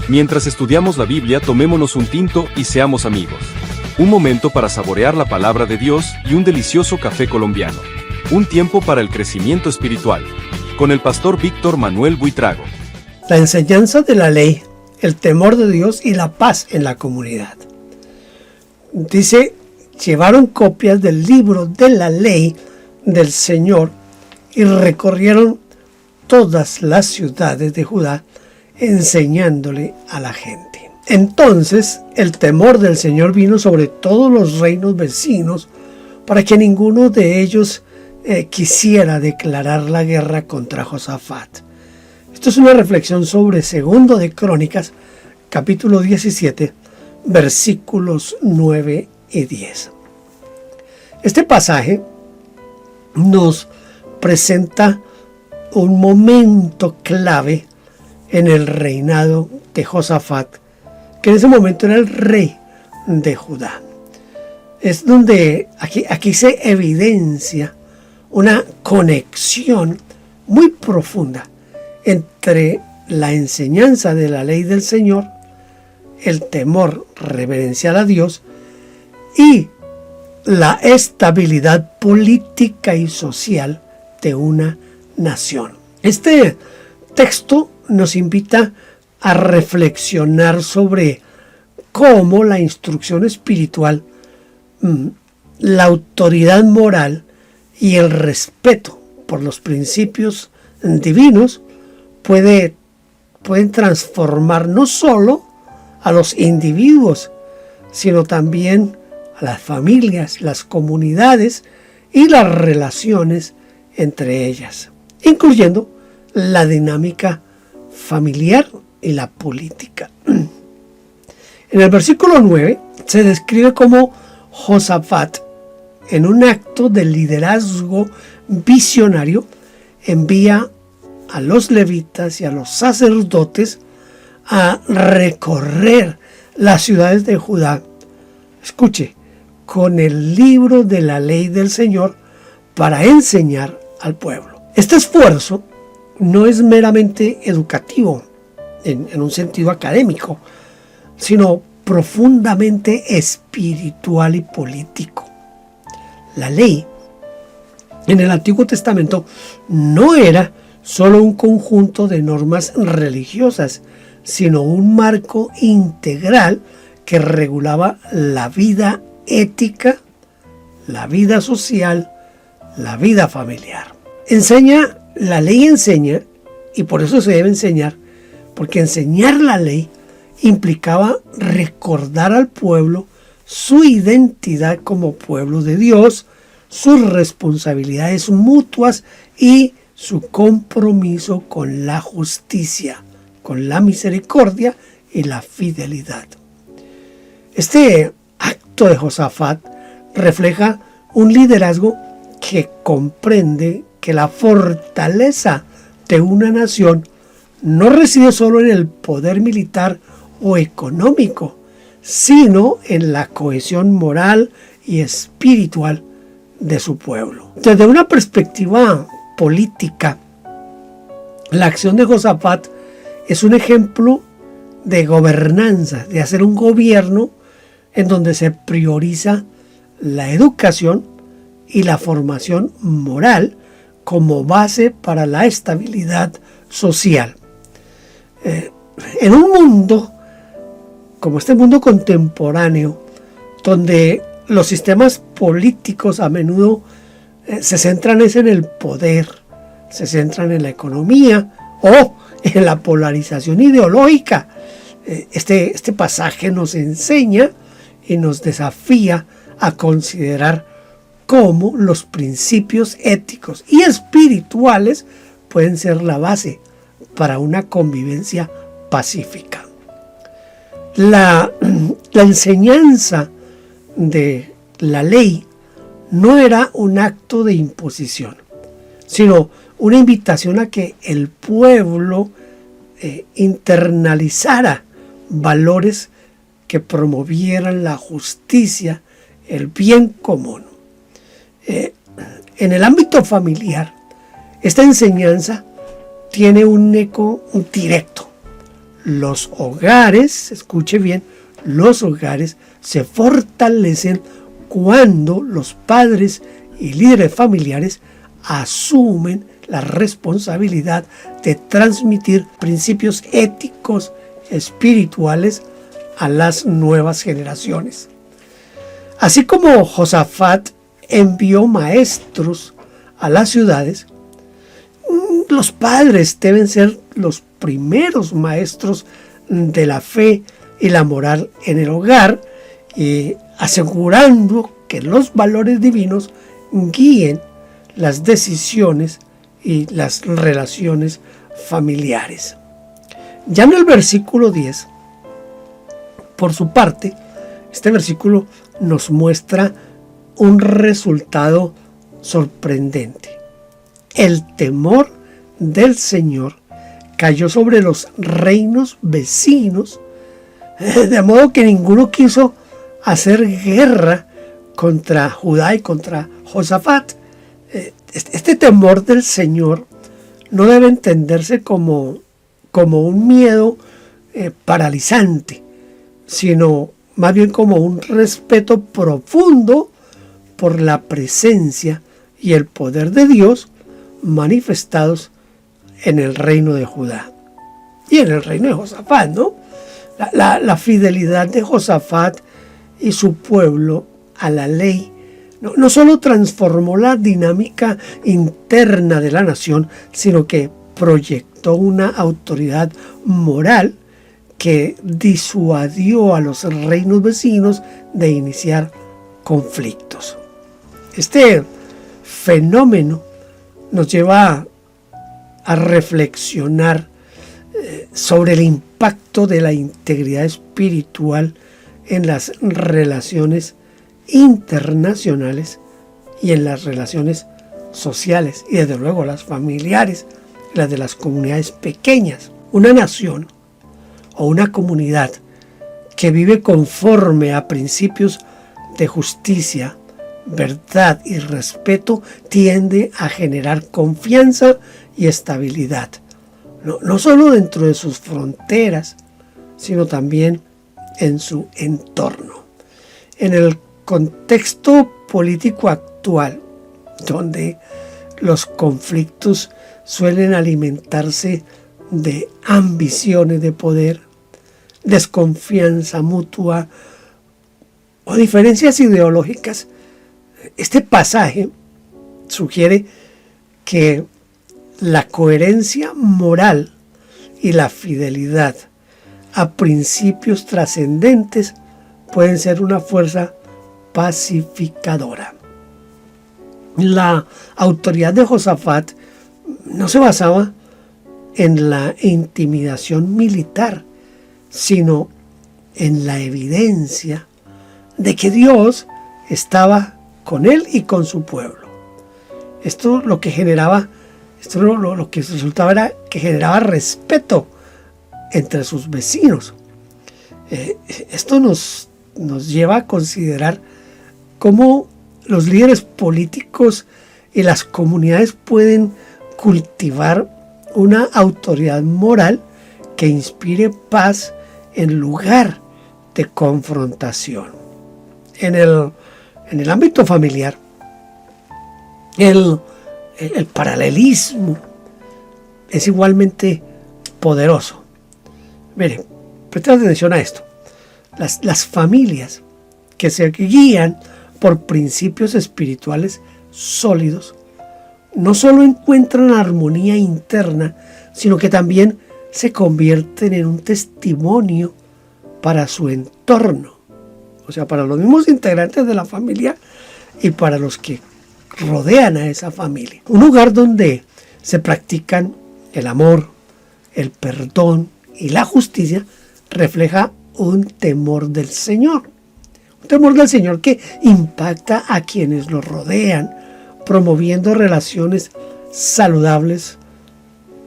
Mientras estudiamos la Biblia, tomémonos un tinto y seamos amigos. Un momento para saborear la palabra de Dios y un delicioso café colombiano. Un tiempo para el crecimiento espiritual. Con el pastor Víctor Manuel Buitrago. La enseñanza de la ley, el temor de Dios y la paz en la comunidad. Dice, llevaron copias del libro de la ley del Señor y recorrieron todas las ciudades de Judá, enseñándole a la gente. Entonces el temor del Señor vino sobre todos los reinos vecinos para que ninguno de ellos quisiera declarar la guerra contra Josafat. Esto es una reflexión sobre 2 de Crónicas, capítulo 17, versículos 9 y 10. Este pasaje nos presenta un momento clave en el reinado de Josafat, que en ese momento era el rey de Judá. Es donde aquí se evidencia una conexión muy profunda entre la enseñanza de la ley del Señor, el temor reverencial a Dios y la estabilidad política y social de una nación. Este texto nos invita a reflexionar sobre cómo la instrucción espiritual, la autoridad moral y el respeto por los principios divinos pueden transformar no solo a los individuos, sino también a las familias, las comunidades y las relaciones entre ellas, incluyendo la dinámica familiar y la política. En el versículo 9 se describe cómo Josafat, en un acto de liderazgo visionario, envía a los levitas y a los sacerdotes a recorrer las ciudades de Judá, escuche, con el libro de la ley del Señor para enseñar al pueblo. Este esfuerzo no es meramente educativo en un sentido académico, sino profundamente espiritual y político. La ley en el Antiguo Testamento no era solo un conjunto de normas religiosas, sino un marco integral que regulaba la vida ética, la vida social, la vida familiar. La ley enseña, y por eso se debe enseñar, porque enseñar la ley implicaba recordar al pueblo su identidad como pueblo de Dios, sus responsabilidades mutuas y su compromiso con la justicia, con la misericordia y la fidelidad. Este acto de Josafat refleja un liderazgo que comprende que la fortaleza de una nación no reside solo en el poder militar o económico, sino en la cohesión moral y espiritual de su pueblo. Desde una perspectiva política, la acción de Josafat es un ejemplo de gobernanza, de hacer un gobierno en donde se prioriza la educación y la formación moral como base para la estabilidad social. En un mundo como este mundo contemporáneo, donde los sistemas políticos a menudo se centran en el poder, se centran en la economía o en la polarización ideológica, este pasaje nos enseña y nos desafía a considerar cómo los principios éticos y espirituales pueden ser la base para una convivencia pacífica. La enseñanza de la ley no era un acto de imposición, sino una invitación a que el pueblo internalizara valores que promovieran la justicia, el bien común. En el ámbito familiar, esta enseñanza tiene un eco directo. Los hogares, escuche bien, los hogares se fortalecen cuando los padres y líderes familiares asumen la responsabilidad de transmitir principios éticos, espirituales a las nuevas generaciones. Así como Josafat envió maestros a las ciudades, los padres deben ser los primeros maestros de la fe y la moral en el hogar, asegurando que los valores divinos guíen las decisiones y las relaciones familiares. Ya en el versículo 10, por su parte, este versículo nos muestra un resultado sorprendente. El temor del Señor cayó sobre los reinos vecinos, de modo que ninguno quiso hacer guerra contra Judá y contra Josafat. Este temor del Señor no debe entenderse como un miedo paralizante, sino más bien como un respeto profundo por la presencia y el poder de Dios manifestados en el reino de Judá y en el reino de Josafat, ¿no? La fidelidad de Josafat y su pueblo a la ley no solo transformó la dinámica interna de la nación, sino que proyectó una autoridad moral que disuadió a los reinos vecinos de iniciar conflictos. Este fenómeno nos lleva a reflexionar sobre el impacto de la integridad espiritual en las relaciones internacionales y en las relaciones sociales y desde luego las familiares, las de las comunidades pequeñas. Una nación o una comunidad que vive conforme a principios de justicia, verdad y respeto tiende a generar confianza y estabilidad, no solo dentro de sus fronteras, sino también en su entorno. En el contexto político actual, donde los conflictos suelen alimentarse de ambiciones de poder, desconfianza mutua o diferencias ideológicas, este pasaje sugiere que la coherencia moral y la fidelidad a principios trascendentes pueden ser una fuerza pacificadora. La autoridad de Josafat no se basaba en la intimidación militar, sino en la evidencia de que Dios estaba con él y con su pueblo. Esto lo que resultaba era que generaba respeto entre sus vecinos. Esto nos lleva a considerar cómo los líderes políticos y las comunidades pueden cultivar una autoridad moral que inspire paz en lugar de confrontación. En el ámbito familiar, el paralelismo es igualmente poderoso. Miren, presten atención a esto. Las familias que se guían por principios espirituales sólidos no solo encuentran armonía interna, sino que también se convierten en un testimonio para su entorno. O sea, para los mismos integrantes de la familia y para los que rodean a esa familia. Un lugar donde se practican el amor, el perdón y la justicia refleja un temor del Señor. Un temor del Señor que impacta a quienes lo rodean, promoviendo relaciones saludables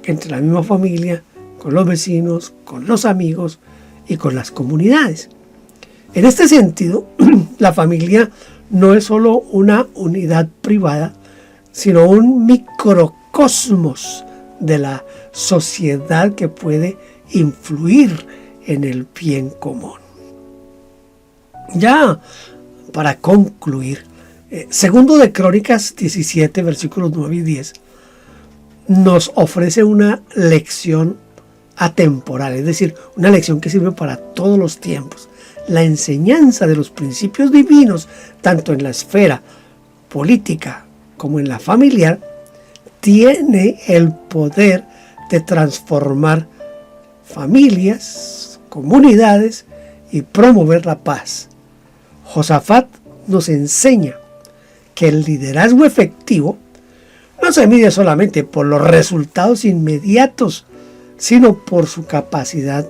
entre la misma familia, con los vecinos, con los amigos y con las comunidades. En este sentido, la familia no es solo una unidad privada, sino un microcosmos de la sociedad que puede influir en el bien común. Ya para concluir, segundo de Crónicas 17, versículos 9 y 10, nos ofrece una lección atemporal, es decir, una lección que sirve para todos los tiempos. La enseñanza de los principios divinos, tanto en la esfera política como en la familiar, tiene el poder de transformar familias, comunidades y promover la paz. Josafat nos enseña que el liderazgo efectivo no se mide solamente por los resultados inmediatos, sino por su capacidad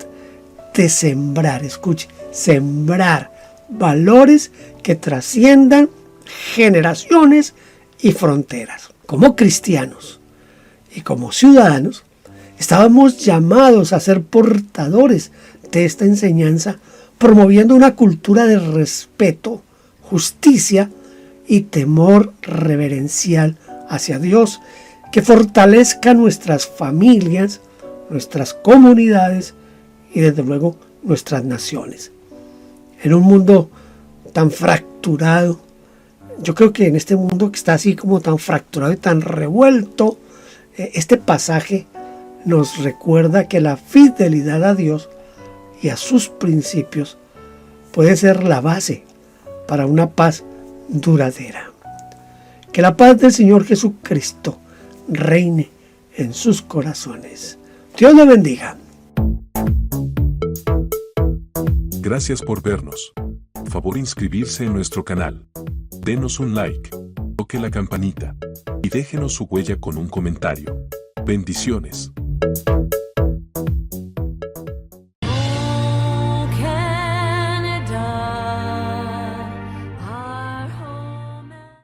de sembrar, escuche, sembrar valores que trasciendan generaciones y fronteras. Como cristianos y como ciudadanos, estábamos llamados a ser portadores de esta enseñanza, promoviendo una cultura de respeto, justicia y temor reverencial hacia Dios, que fortalezca nuestras familias, nuestras comunidades y desde luego nuestras naciones. En un mundo tan fracturado, yo creo que en este mundo que está así como tan fracturado y tan revuelto, este pasaje nos recuerda que la fidelidad a Dios y a sus principios puede ser la base para una paz duradera. Que la paz del Señor Jesucristo reine en sus corazones. Dios le bendiga. Gracias por vernos. Favor inscribirse en nuestro canal. Denos un like, toque la campanita y déjenos su huella con un comentario. Bendiciones.